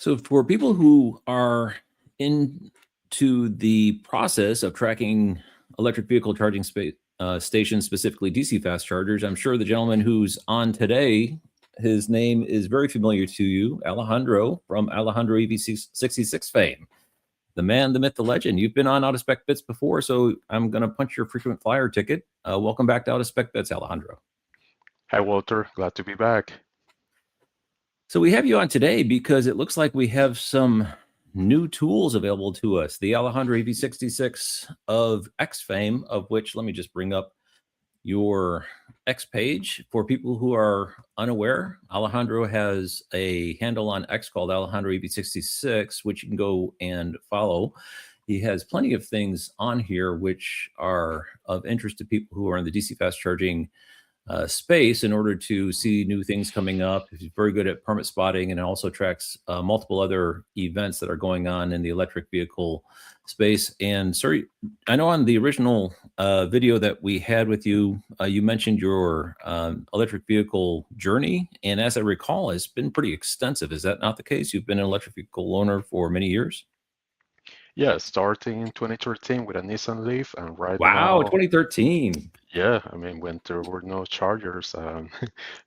So for people who are into the process of tracking electric vehicle charging stations, specifically DC fast chargers, I'm sure the gentleman who's on today, his name is very familiar to you, Alejandro from Alejandro EV66 fame. The man, the myth, the legend. You've been on Out of Spec Bits before, so I'm going to punch your frequent flyer ticket. Welcome back to Out of Spec Bits, Alejandro. Hi, Walter. Glad to be back. So we have you on today because it looks like we have some new tools available to us. The Alejandro EV66 of X fame, of which, let me just bring up your X page. For people who are unaware, Alejandro has a handle on X called Alejandro EV66, which you can go and follow. He has plenty of things on here which are of interest to people who are in the DC fast charging space in order to see new things coming up. He's very good at permit spotting and also tracks multiple other events that are going on in the electric vehicle space. And sorry, I know on the original video that we had with you, you mentioned your electric vehicle journey. And as I recall, it's been pretty extensive. Is that not the case? You've been an electric vehicle owner for many years? Yeah, starting in 2013 with a Nissan Leaf, and right Wow, now, 2013. yeah, I mean, when there were no chargers,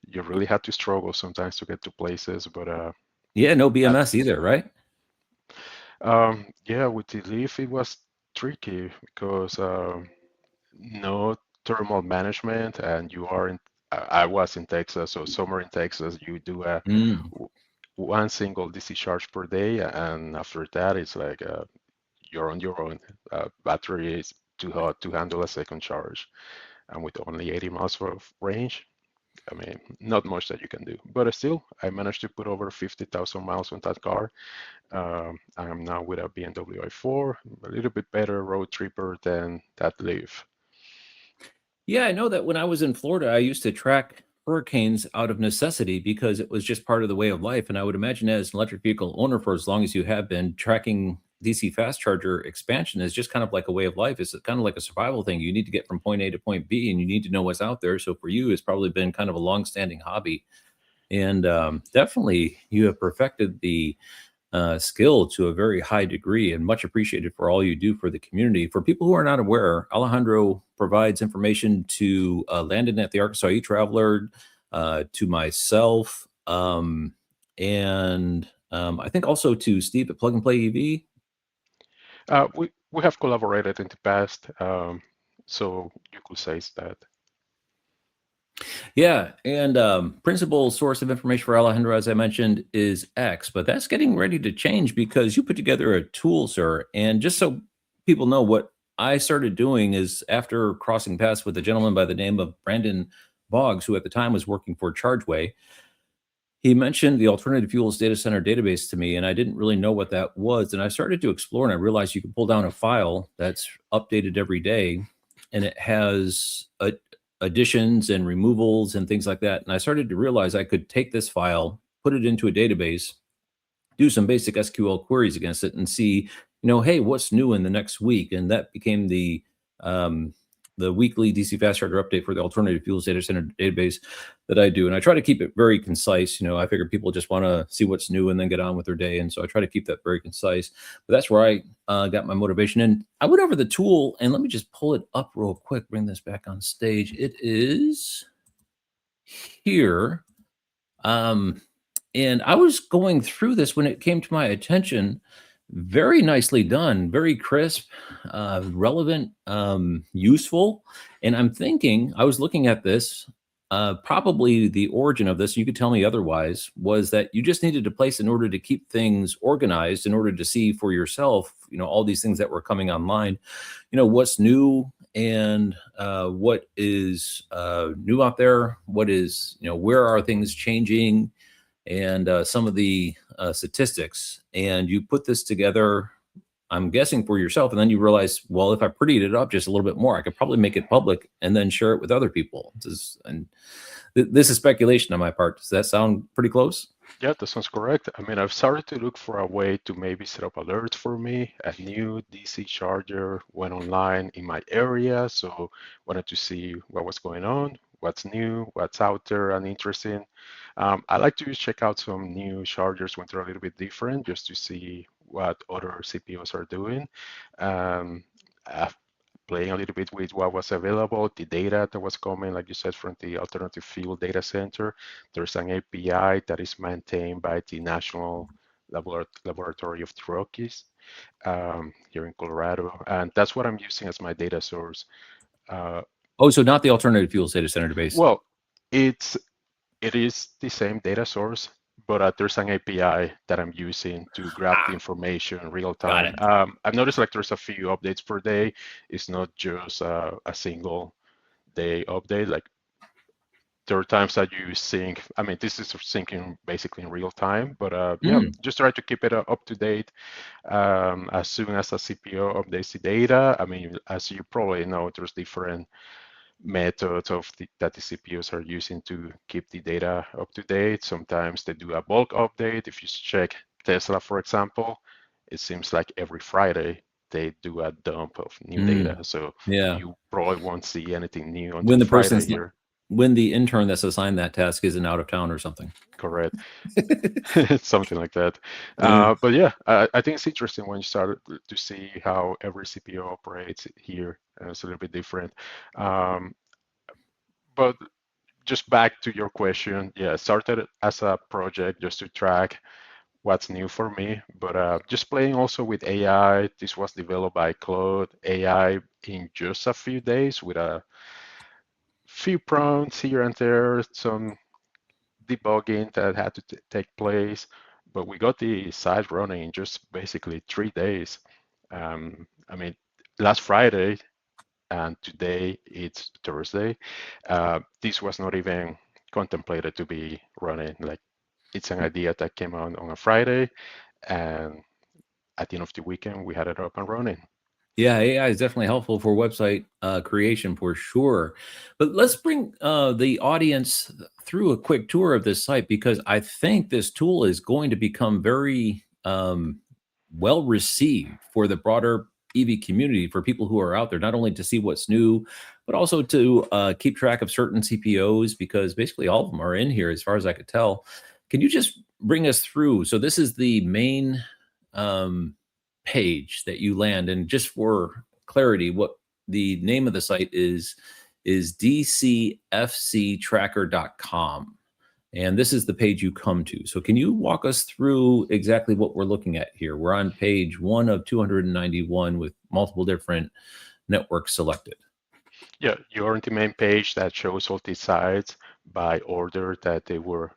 you really had to struggle sometimes to get to places. But Yeah, no BMS either, right? yeah, with the Leaf, it was tricky because no thermal management, and you are in. I was in Texas, so summer in Texas, you do Mm. one single DC charge per day, and after that, it's like you're on your own. Battery is too hot to handle a second charge, and with only 80 miles of range, I mean, not much that you can do. But still, I managed to put over 50,000 miles on that car. I'm now with a BMW i4, a little bit better road tripper than that Leaf. Yeah, I know that when I was in Florida, I used to track hurricanes out of necessity because it was just part of the way of life. And I would imagine as an electric vehicle owner for as long as you have been, tracking DC fast charger expansion is just kind of like a way of life. It's kind of like a survival thing. You need to get from point A to point B and you need to know what's out there. So for you, it's probably been kind of a long-standing hobby. And definitely you have perfected the skill to a very high degree and much appreciated for all you do for the community. For people who are not aware, Alejandro provides information to Landon at the Arkansas E-Traveler, to myself, and I think also to Steve at Plug and Play EV. We have collaborated in the past, so you could say that. Yeah, and principal source of information for Alejandro, as I mentioned, is X, but that's getting ready to change because you put together a tool, sir. And just so people know, what I started doing is after crossing paths with a gentleman by the name of Brandon Boggs, who at the time was working for ChargeWay, he mentioned the alternative fuels data center database to me, and I didn't really know what that was. And I started to explore, and I realized you can pull down a file that's updated every day, and it has additions and removals and things like that. And I started to realize I could take this file, put it into a database, do some basic SQL queries against it, and see, hey, what's new in the next week? And that became the weekly DC fast charger update for the alternative fuels data center database that I do. And I try to keep it very concise. I figure people just want to see what's new and then get on with their day. And so I try to keep that very concise. But that's where I got my motivation. And I went over the tool, and let me just pull it up real quick, bring this back on stage. It is here. And I was going through this when it came to my attention. Very nicely done, very crisp, relevant, useful. And I'm thinking, I was looking at this, probably the origin of this, you could tell me otherwise, was that you just needed a place in order to keep things organized, in order to see for yourself, all these things that were coming online, what's new and what is new out there, what is, where are things changing, and some of the statistics. And you put this together, I'm guessing, for yourself, and then you realize, well, if I prettied it up just a little bit more, I could probably make it public and then share it with other people. This is speculation on my part. Does that sound pretty close? Yeah, that sounds correct. I mean, I've started to look for a way to maybe set up alerts for me. A new DC charger went online in my area, so wanted to see what was going on. what's new, what's out there and interesting. I like to check out some new chargers when they're a little bit different, just to see what other CPUs are doing. Um, Playing a little bit with what was available, the data that was coming, like you said, from the alternative fuel data center. There's an API that is maintained by the National Laboratory of the Rockies here in Colorado, and that's what I'm using as my data source. Oh, so not the alternative fuels data center base. Well, it is the same data source, but there's an API that I'm using to grab the information in real Got time. it. I've noticed like there's a few updates per day. It's not just a single day update. Like there are times that you sync. I mean, this is syncing basically in real time, but yeah, just try to keep it up to date. As soon as a CPU updates the data, I mean, as you probably know, there's different methods that the CPUs are using to keep the data up to date. Sometimes they do a bulk update. If you check Tesla, for example, it seems like every Friday they do a dump of new data. So Yeah. you probably won't see anything new When until the Friday person's here. when the intern that's assigned that task isn't out of town or something. Correct. Something like that. Yeah. But yeah, I think it's interesting when you start to see how every CPU operates here. It's a little bit different. But just back to your question, yeah, it started as a project just to track what's new for me, but just playing also with AI. This was developed by Claude AI in just a few days with a few prompts here and there, some debugging that had to take place, but we got the site running in just basically 3 days. I mean, last Friday and today it's Thursday. This was not even contemplated to be running. Like it's an idea that came out on a Friday, and at the end of the weekend we had it up and running. Yeah, AI is definitely helpful for website creation for sure. But let's bring the audience through a quick tour of this site because I think this tool is going to become very well received for the broader EV community, for people who are out there, not only to see what's new, but also to keep track of certain CPOs because basically all of them are in here as far as I could tell. Can you just bring us through? So this is the main page that you land, and just for clarity, what the name of the site is dcfctracker.com, and this is the page you come to. So can you walk us through exactly what we're looking at here? We're on page 1 of 291 with multiple different networks selected. Yeah, you're on the main page that shows all the sites by order that they were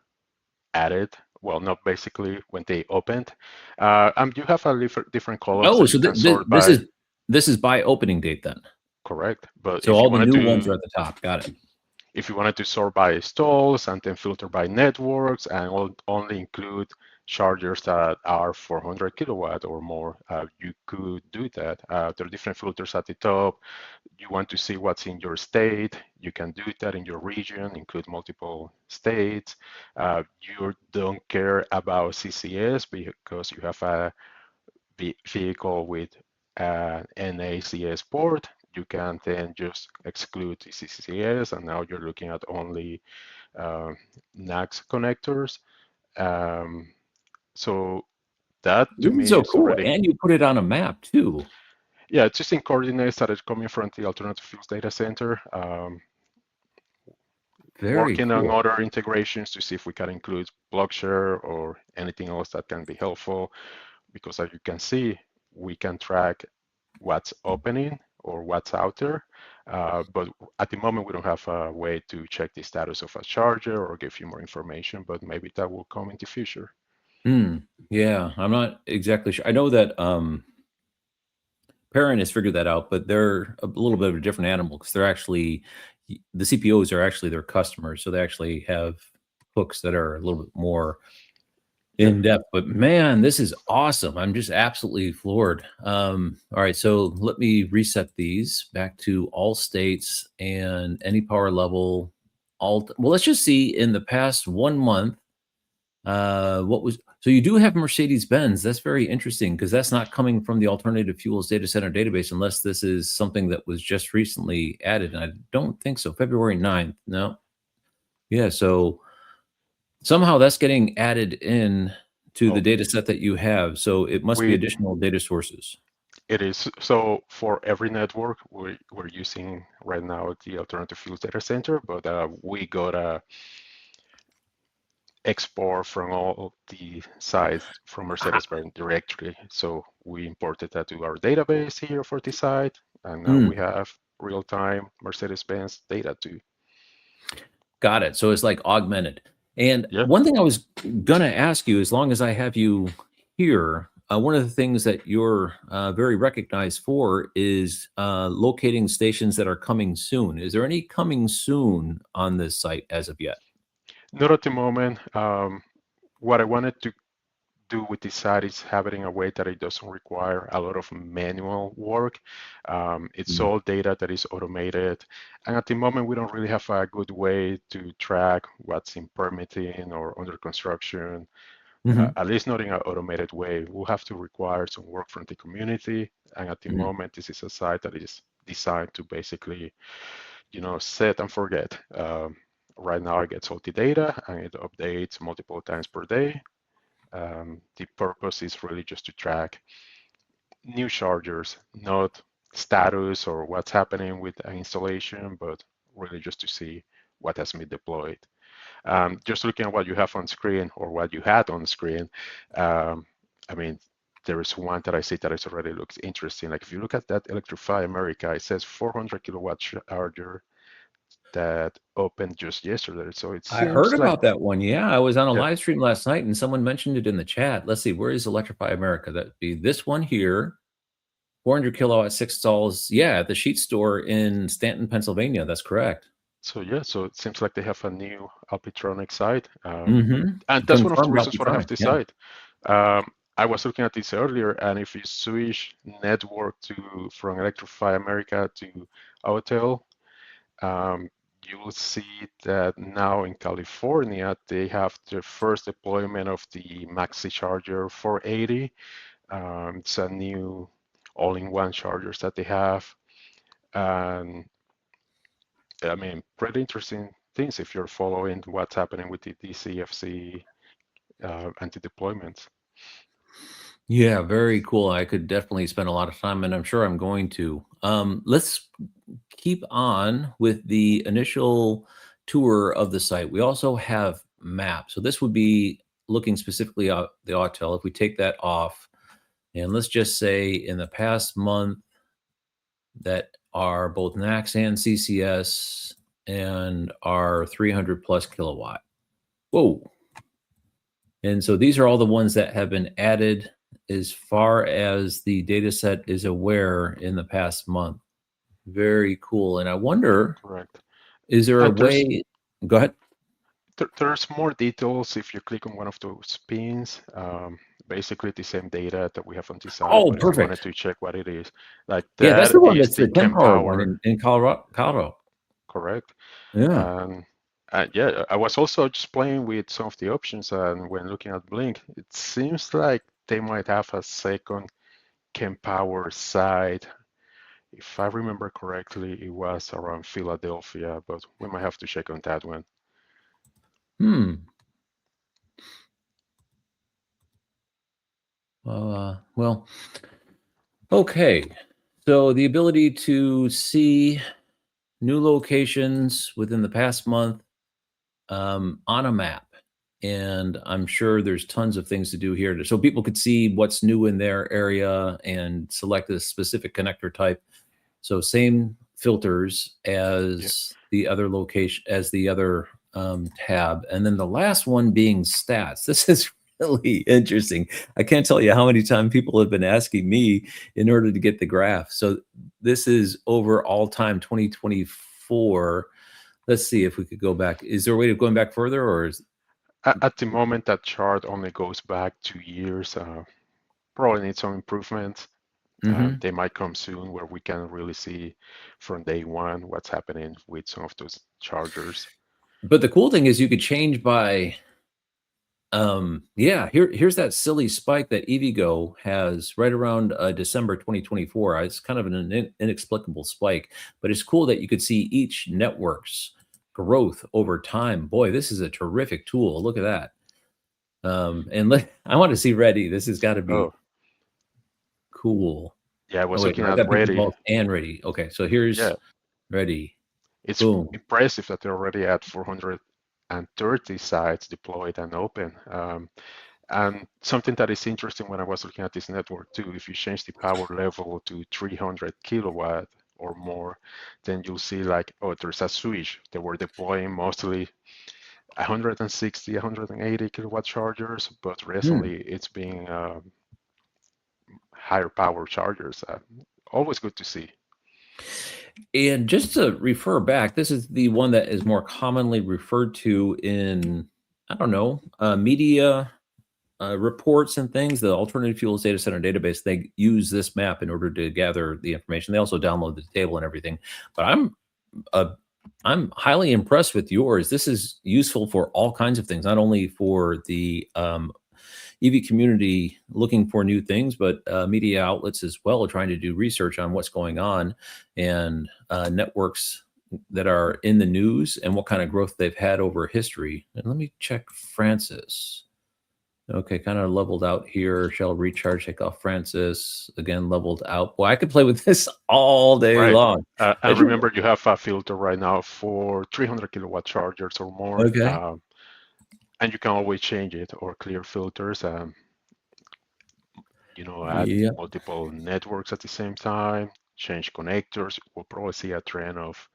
added. Well, not basically when they opened. You have a different columns Oh, that so you can sort this by. is by opening date then. Correct. But So if you all the wanted new ones to, are at the top. Got it. if you wanted to sort by stalls and then filter by networks and only include chargers that are 400 kilowatt or more, you could do that. There are different filters at the top. You want to see what's in your state, you can do that in your region, include multiple states. You don't care about CCS because you have a vehicle with an NACS port. You can then just exclude the CCS, and now you're looking at only NACS connectors. So that to This is me so is cool, already, and you put it on a map too. yeah, it's just in coordinates that is coming from the alternative fuels data center. Very Working on cool. other integrations to see if we can include block share or anything else that can be helpful, because as you can see, we can track what's opening or what's out there. But at the moment, we don't have a way to check the status of a charger or give you more information, but maybe that will come in the future. Yeah, I'm not exactly sure. I know that Parent has figured that out, but they're a little bit of a different animal because they're actually the CPOs are actually their customers, so they actually have hooks that are a little bit more Yeah. in depth. But man, this is awesome. I'm just absolutely floored. All right, so let me reset these back to all states and any power level. Well, let's just see in the past 1 month, what was So you do have Mercedes-Benz. That's very interesting because that's not coming from the alternative fuels data center database unless this is something that was just recently added. And I don't think so. February 9th. No. Yeah. So somehow that's getting added in to the Oh, data set that you have. So it must be we additional data sources. it is so for every network we're using right now the alternative fuels data center, but we got a export from all the sites from Mercedes-Benz directly. So we imported that to our database here for this site, and now we have real-time Mercedes-Benz data too. Got it. So it's like augmented. And Yeah. one thing I was gonna ask you, as long as I have you here, one of the things that you're very recognized for is locating stations that are coming soon. Is there any coming soon on this site as of yet? Not at the moment. What I wanted to do with this site is have it in a way that it doesn't require a lot of manual work. It's all data that is automated. And at the moment, we don't really have a good way to track what's in permitting or under construction, Mhm. at least not in an automated way. We'll have to require some work from the community. And at the Mhm. moment, this is a site that is designed to basically, set and forget. Right now, it gets all the data and it updates multiple times per day. The purpose is really just to track new chargers, not status or what's happening with an installation, but really just to see what has been deployed. Just looking at what you have on screen or what you had on screen, I mean, there is one that I see that is already looks interesting. Like if you look at that Electrify America, it says 400 kilowatt charger that opened just yesterday. So it I heard seems like, about that one. Yeah, I was on a yeah, live stream last night and someone mentioned it in the chat. Let's see, where is Electrify America? That'd be this one here. 400 kilowatt, 6 stalls. Yeah, at the sheet store in Stanton, Pennsylvania. That's correct. so yeah, so it seems like they have a new Alpitronic site. And that's one of the Confirmed reasons why I have Alpitronic. this Yeah. site. I was looking at this earlier, and if you switch network to from Electrify America to Autel, um, you will see that now in California they have the first deployment of the Maxi Charger 480. It's a new all-in-one chargers that they have, and I mean, pretty interesting things if you're following what's happening with the DCFC anti-deployments. Yeah, very cool. I could definitely spend a lot of time, and I'm sure I'm going to. Let's keep on with the initial tour of the site. We also have maps. So this would be looking specifically at the Autel. If we take that off, and let's just say in the past month that are both NACS and CCS and are 300 plus kilowatt. Whoa. And so these are all the ones that have been added as far as the data set is aware in the past month. Very cool. And I wonder, Correct. is there a And way? Go ahead. there's more details if you click on one of those pins. Basically the same data that we have on this side, Oh, but if you wanted perfect. to check what it is, like Yeah, that's that the one. is That's the the 10 Chem power one Power, in Colorado. correct? Yeah. Um, and yeah, I was also just playing with some of the options, and when looking at Blink, it seems like they might have a second Chem Power side. If I remember correctly, it was around Philadelphia, but we might have to check on that one. Hmm. Well, okay. So the ability to see new locations within the past month on a map. And I'm sure there's tons of things to do here so people could see what's new in their area and select a specific connector type. So same filters Yeah. as the other location, as the other tab. And then the last one being stats. This is really interesting. I can't tell you how many times people have been asking me in order to get the graph. So this is over all time 2024. Let's see if we could go back. Is there a way of going back further or is At the moment, that chart only goes back 2 years. Probably need some improvements. Mhm. They might come soon where we can really see from day one what's happening with some of those chargers. But the cool thing is you could change by Yeah, here's that silly spike that EVgo has right around December 2024. It's kind of an inexplicable spike, but it's cool that you could see each network's growth over time. Boy, this is a terrific tool. Look at that. I want to see Ready. This has got to be cool. Yeah, I was Oh wait, looking I at got people Ready. both and Ready. Okay, so here's Ready. It's Boom. impressive that they're already at 430 sites deployed and open. And something that is interesting when I was looking at this network too, if you change the power level to 300 kilowatt or more, then you'll see like, oh, there's a switch. They were deploying mostly 160, 180 kilowatt chargers, but recently it's being higher power chargers. Always good to see. And just to refer back, this is the one that is more commonly referred to in, I don't know, media reports and things. The Alternative Fuels Data Center database, they use this map in order to gather the information. They also download the table and everything. But I'm highly impressed with yours. This is useful for all kinds of things, not only for the EV community looking for new things, but media outlets as well, trying to do research on what's going on and networks that are in the news and what kind of growth they've had over history. And let me check Francis. Okay, kind of leveled out here. Shell recharge, take off Francis. Again, leveled out. Well, I could play with this all day long. I remember you have a filter right now for 300 kilowatt chargers or more. Okay. And you can always change it or clear filters. You know, add multiple networks at the same time, change connectors. We'll probably see a trend of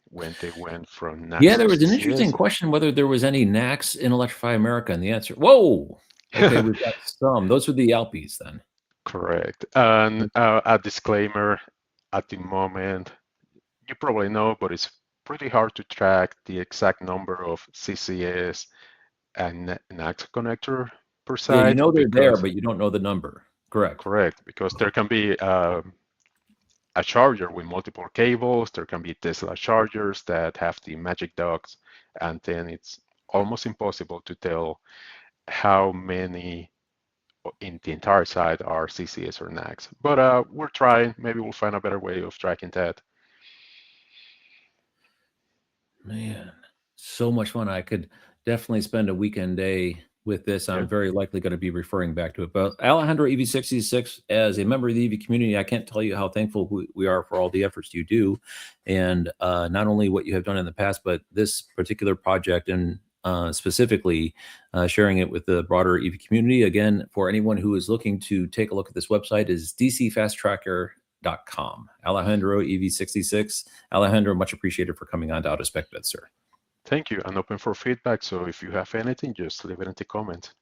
when they went from NACS. Yeah, there was an interesting question whether there was any NACS in Electrify America, and the answer, whoa. Okay, we've got some. Those are the Alpies then. Correct. And a disclaimer, at the moment, you probably know, but it's pretty hard to track the exact number of CCS and NACS connector per site. Yeah, you know they're there, but you don't know the number. Correct. Correct, because there can be a charger with multiple cables. There can be Tesla chargers that have the magic docks, and then it's almost impossible to tell how many in the entire site are CCS or NACS. But we're trying. Maybe we'll find a better way of tracking that. Man, so much fun. I could definitely spend a weekend day with this. I'm very likely going to be referring back to it. But Alejandro EV66, as a member of the EV community, I can't tell you how thankful we are for all the efforts you do. And not only what you have done in the past, but this particular project and specifically sharing it with the broader EV community. Again, for anyone who is looking to take a look at this website, is dcfasttracker.com. Alejandro EV66. Alejandro, much appreciated for coming on to Auto Spec Bed, sir. Thank you, and open for feedback. So if you have anything, just leave it in the comments.